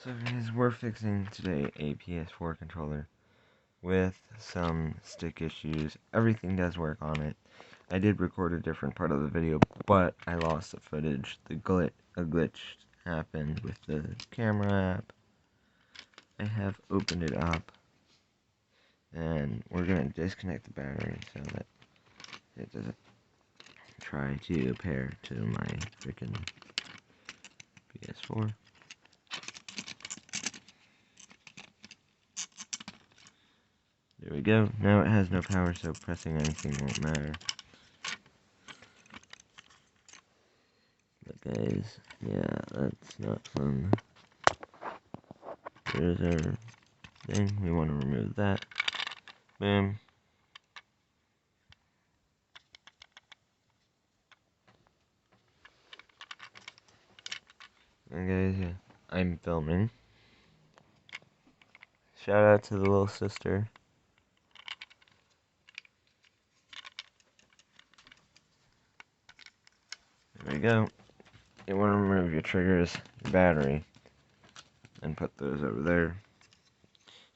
So guys, we're fixing today a PS4 controller with some stick issues. Everything does work on it. I did record a different part of the video, but I lost the footage. A glitch happened with the camera app. I have opened it up, and we're going to disconnect the battery so that it doesn't try to pair to my freaking PS4. There we go. Now it has no power, so pressing anything won't matter. But guys, yeah, that's not fun. There's our thing. We want to remove that. Boom. And guys, yeah, I'm filming. Shout out to the little sister. There we go. You want to remove your triggers, your battery, and put those over there.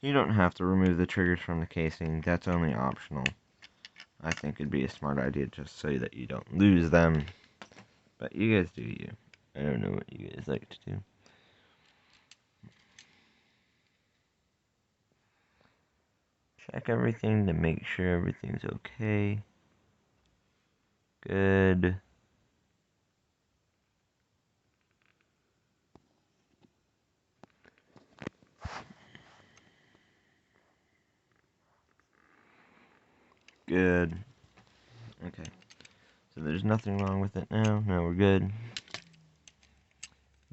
You don't have to remove the triggers from the casing. That's only optional. I think it'd be a smart idea just so that you don't lose them. But you guys do you. I don't know what you guys like to do. Check everything to make sure everything's okay. Good. Good. Okay. So there's nothing wrong with it now. Now we're good.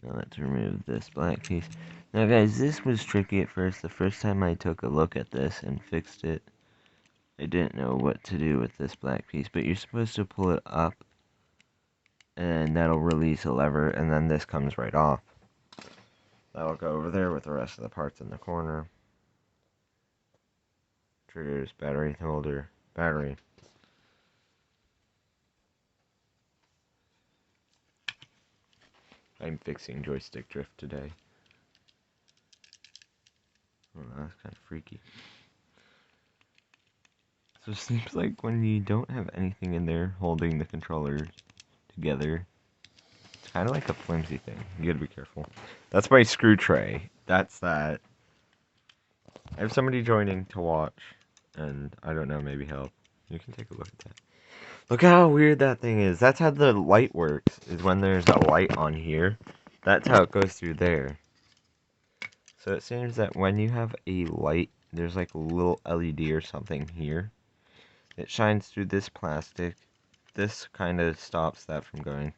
Now let's remove this black piece. Now guys, this was tricky at first. The first time I took a look at this and fixed it, I didn't know what to do with this black piece. But you're supposed to pull it up, and that'll release a lever, and then this comes right off. That'll go over there with the rest of the parts in the corner. Triggers, battery holder, battery. I'm fixing joystick drift today. Oh, that's kind of freaky. So it seems like when you don't have anything in there holding the controller together, it's kind of like a flimsy thing. You gotta be careful. That's my screw tray. That's that. I have somebody joining to watch, and I don't know, maybe help. You can take a look at that. Look how weird that thing is. That's how the light works, is when there's a light on here. That's how it goes through there. So it seems that when you have a light, there's like a little LED or something here. It shines through this plastic. This kind of stops that from going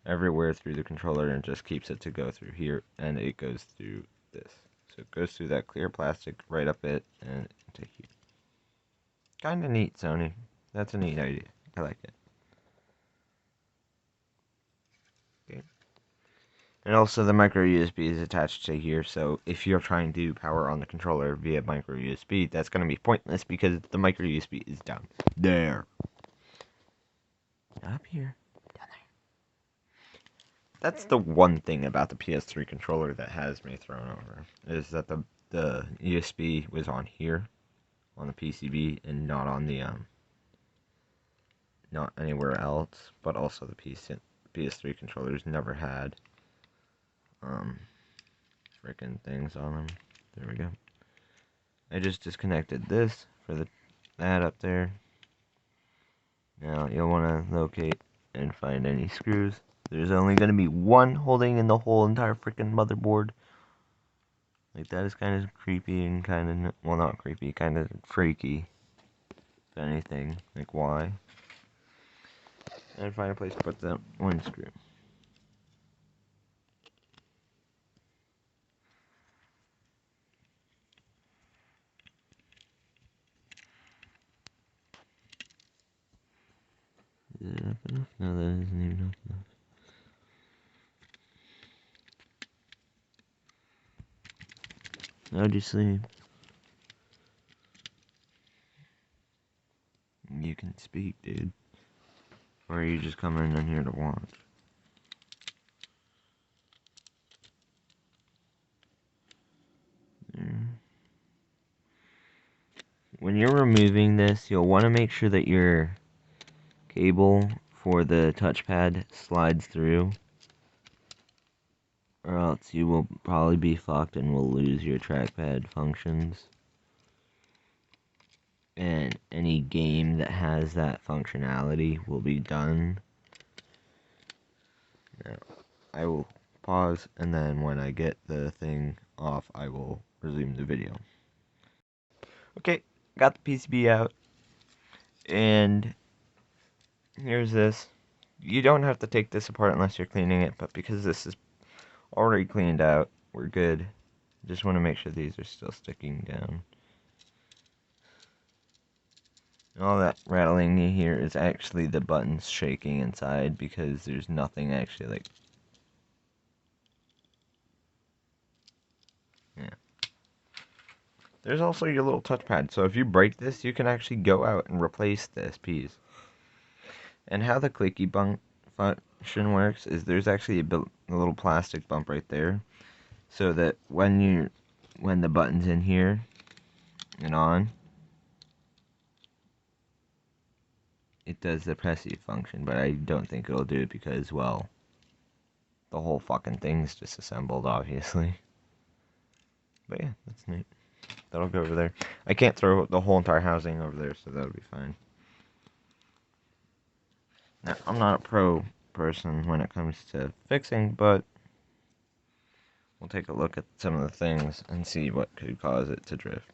everywhere through the controller and just keeps it to go through here, and it goes through this. So it goes through that clear plastic right up it and into here. Kind of neat, Sony. That's a neat idea. I like it. Okay. And also the micro USB is attached to here, so if you're trying to power on the controller via micro USB, that's going to be pointless because the micro USB is down there. Up here. Down there. That's the one thing about the PS3 controller that has me thrown over, is that the USB was on here, on the PCB, and not on the, not anywhere else, but also the PS3 controllers never had, freaking things on them. There we go. I just disconnected this for that up there. Now you'll want to locate and find any screws. There's only going to be one holding in the whole entire freaking motherboard. Like, that is kind of creepy and kind of, well, not creepy, kind of freaky, if anything. Like, why? And find a place to put that one screw. Is it up enough? No, that isn't even up enough. How'd you sleep? You can speak, dude. Or are you just coming in here to watch? you're removing this, you'll want to make sure that your cable for the touchpad slides through, or else you will probably be fucked and will lose your trackpad functions. And any game that has that functionality will be done. Now, I will pause, and then when I get the thing off, I will resume the video. Okay, got the PCB out, and here's this. You don't have to take this apart unless you're cleaning it, but because this is already cleaned out, we're good. Just want to make sure these are still sticking down. And all that rattling you hear is actually the buttons shaking inside because there's nothing actually like... Yeah. There's also your little touchpad, so if you break this, you can actually go out and replace this piece. And how the clicky bump function works is there's actually a little plastic bump right there, so that when the button's in here and on, it does the pressy function, but I don't think it'll do it because, well, the whole fucking thing's disassembled, obviously. But yeah, that's neat. That'll go over there. I can't throw the whole entire housing over there, so that'll be fine. Now, I'm not a pro person when it comes to fixing, but we'll take a look at some of the things and see what could cause it to drift.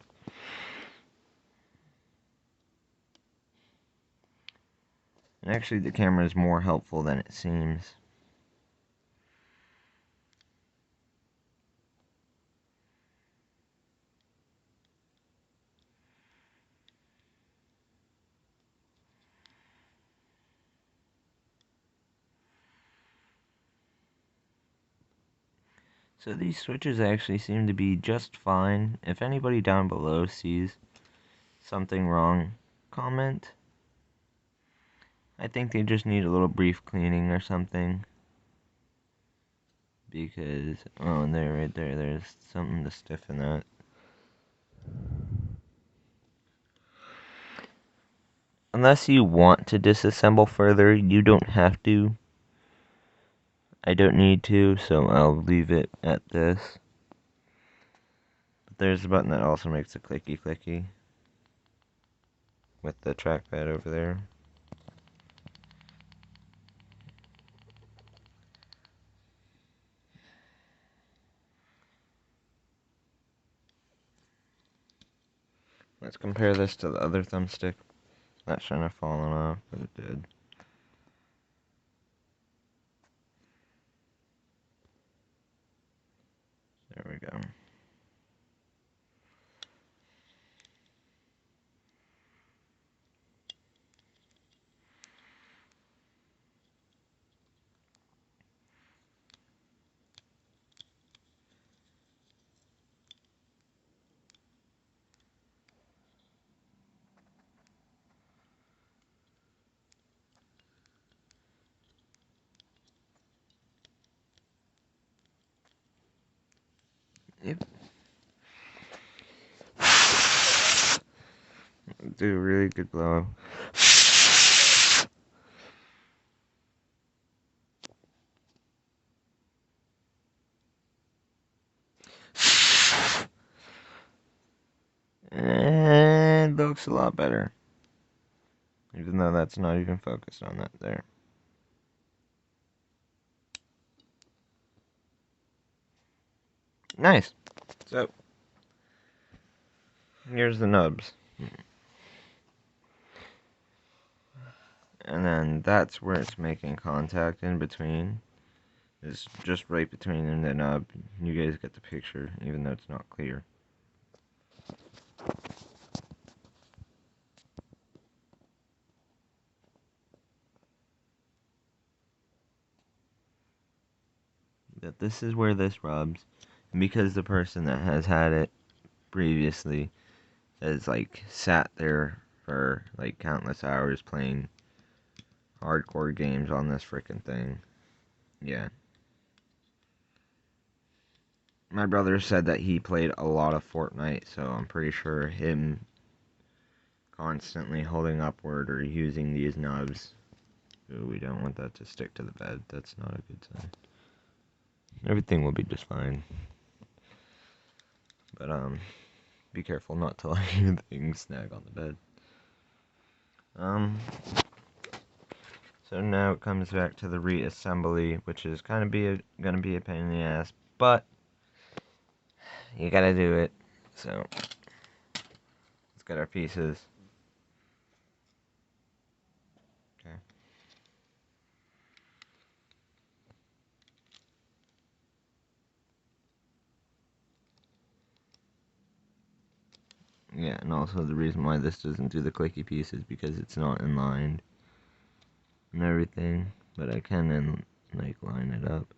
And actually, the camera is more helpful than it seems. So these switches actually seem to be just fine. If anybody down below sees something wrong, comment. I think they just need a little brief cleaning or something. Because, oh, and there, right there, there's something to stiffen that. Unless you want to disassemble further, you don't have to. I don't need to, so I'll leave it at this. But there's a button that also makes a clicky clicky with the trackpad over there. Let's compare this to the other thumbstick. That shouldn't have fallen off, but it did. There we go. Yep. Do a really good blow. And looks a lot better. Even though that's not even focused on that there. Nice. So, here's the nubs. And then that's where it's making contact in between. It's just right between the nub. You guys get the picture, even though it's not clear. That this is where this rubs. And because the person that has had it previously has like sat there for like countless hours playing hardcore games on this freaking thing. Yeah. My brother said that he played a lot of Fortnite, so I'm pretty sure him constantly holding upward or using these nubs. Ooh, we don't want that to stick to the bed. That's not a good sign. Everything will be just fine. But, be careful not to let your things snag on the bed. So now it comes back to the reassembly, which is gonna be a pain in the ass, but you gotta do it. So let's get our pieces. Okay. Yeah, and also the reason why this doesn't do the clicky piece is because it's not inlined and everything, but I can then like line it up.